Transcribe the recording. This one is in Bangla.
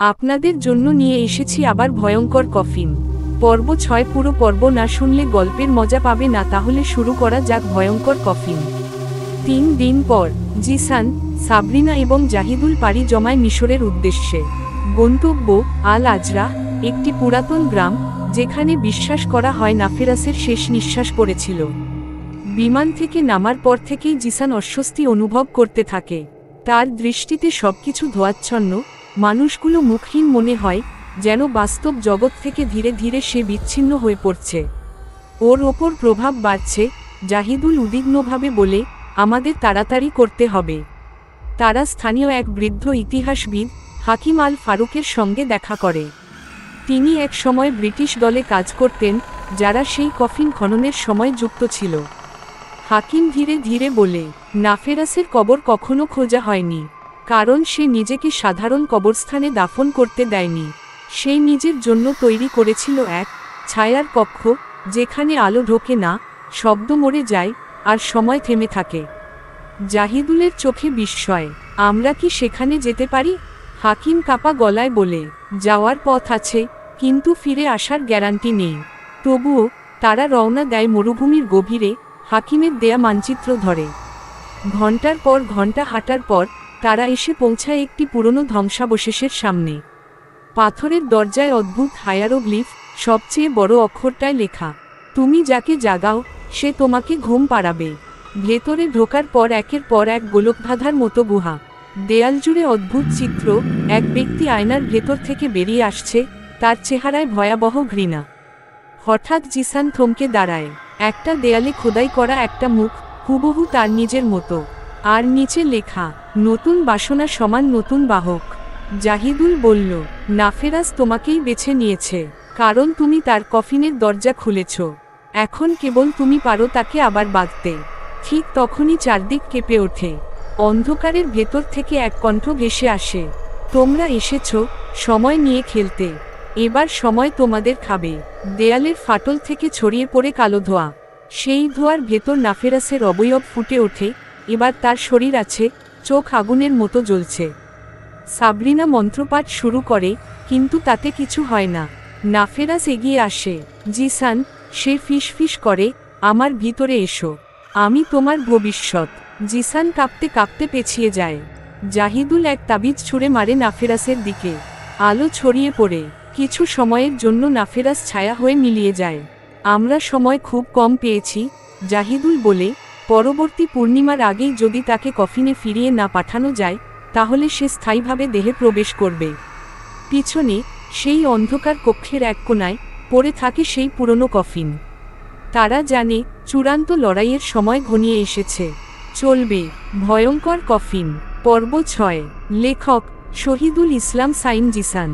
আপনাদের জন্য নিয়ে এসেছি আবার ভয়ঙ্কর কফিন পর্ব 6। পুরো পর্ব না শুনলে গল্পের মজা পাবে না, তাহলে শুরু করা যাক ভয়ঙ্কর কফিন। 3 দিন পর জিসান, সাবরিনা এবং জাহিদুল পাড়ি জমায় মিশরের উদ্দেশ্যে। গন্তব্য আল আজরা, একটি পুরাতন গ্রাম যেখানে বিশ্বাস করা হয় নাফেরাসের শেষ নিঃশ্বাস পড়েছিল। বিমান থেকে নামার পর থেকেই জিসান অস্বস্তি অনুভব করতে থাকে। তার দৃষ্টিতে সবকিছু ধোঁয়াচ্ছন্ন, মানুষগুলো মুখহীন মনে হয়, যেন বাস্তব জগৎ থেকে ধীরে ধীরে সে বিচ্ছিন্ন হয়ে পড়ছে। ওর ওপর প্রভাব বাড়ছে। জাহিদুল উদ্বিগ্নভাবে বলে, আমাদের তাড়াতাড়ি করতে হবে। তারা স্থানীয় এক বৃদ্ধ ইতিহাসবিদ হাকিম আল ফারুকের সঙ্গে দেখা করে। তিনি এক সময় ব্রিটিশ দলে কাজ করতেন, যারা সেই কফিন খননের সময় যুক্ত ছিল। হাকিম ধীরে ধীরে বলে, নাফেরাসের কবর কখনো খোঁজা হয়নি, কারণ সে নিজেকে সাধারণ কবরস্থানে দাফন করতে দেয়নি। সে নিজের জন্য তৈরি করেছিল এক ছায়ার কক্ষ, যেখানে আলো ঢোকে না, শব্দ মরে যায়, আর সময় থেমে থাকে। জাহিদুলের চোখে বিস্ময়। আমরা কি সেখানে যেতে পারি? হাকিম কাপা গলায় বলে, যাওয়ার পথ আছে, কিন্তু ফিরে আসার গ্যারান্টি নেই। তবুও তারা রওনা দেয় মরুভূমির গভীরে। হাকিমের দেয়া মানচিত্র ধরে ঘন্টার পর ঘন্টা হাঁটার পর তারা এসে পৌঁছায় একটি পুরনো ধ্বংসাবশেষের সামনে। পাথরের দরজায় অদ্ভুত হায়ারোগ্লিফ, সবচেয়ে বড় অক্ষরটায় লেখা, তুমি যাকে জাগাও সে তোমাকে ঘুম পাড়াবে। ভেতরে ঢোকার পর একের পর এক গোলকধাঁধার মতো গুহা, দেয়াল জুড়ে অদ্ভুত চিত্র। এক ব্যক্তি আয়নার ভেতর থেকে বেরিয়ে আসছে, তার চেহারায় ভয়াবহ ঘৃণা। হঠাৎ জিসান থমকে দাঁড়ায়। একটা দেয়ালে খোদাই করা একটা মুখ, হুবহু তার নিজের মতো, আর নিচে লেখা, নতুন বাসনা সমান নতুন বাহক। জাহিদুল বলল, নাফেরাস তোমাকেই বেছে নিয়েছে, কারণ তুমি তার কফিনের দরজা খুলেছ। এখন কেবল তুমি পারো তাকে আবার বাঁধতে। ঠিক তখনই চারদিক কেঁপে ওঠে। অন্ধকারের ভেতর থেকে এক কণ্ঠ ভেসে আসে, তোমরা এসেছ সময় নিয়ে খেলতে, এবার সময় তোমাদের খাবে। দেয়ালের ফাটল থেকে ছড়িয়ে পড়ে কালো ধোঁয়া। সেই ধোঁয়ার ভেতর নাফেরাসের অবয়ব ফুটে ওঠে। এবার তার শরীর আছে, চোখ আগুনের মতো জ্বলছে। সাবরিনা মন্ত্রপাঠ শুরু করে, কিন্তু তাতে কিছু হয় না। নাফেরাস এগিয়ে আসে। জিসান, সে ফিসফিস করে, আমার ভিতরে এসো, আমি তোমার ভবিষ্যৎ। জিসান কাঁপতে কাঁপতে পেছিয়ে যায়। জাহিদুল এক তাবিজ ছুঁড়ে মারে নাফেরাসের দিকে। আলো ছড়িয়ে পড়ে। কিছু সময়ের জন্য নাফেরাস ছায়া হয়ে মিলিয়ে যায়। আমরা সময় খুব কম পেয়েছি, জাহিদুল বলে, পরবর্তী পূর্ণিমার আগেই যদি তাকে কফিনে ফিরিয়ে না পাঠানো যায়, তাহলে সে স্থায়ীভাবে দেহে প্রবেশ করবে। পিছনে সেই অন্ধকার কক্ষের এক কোণায় পড়ে থাকে সেই পুরনো কফিন। তারা জানে চূড়ান্ত লড়াইয়ের সময় ঘনিয়ে এসেছে। চলবে ভয়ঙ্কর কফিন। পর্ব 6। লেখক শহীদুল ইসলাম সাইন জিসান।